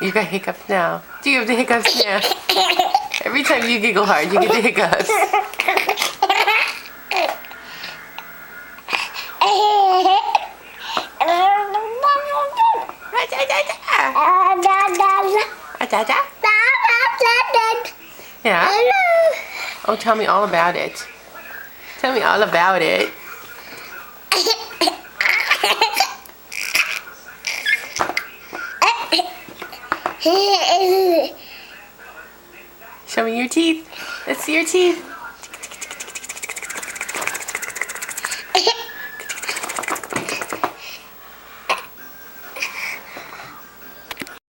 You got hiccups now. Do you have the hiccups now? Every time you giggle hard, you get the hiccups. Yeah? Oh, tell me all about it. Tell me all about it. Show me your teeth. Let's see your teeth.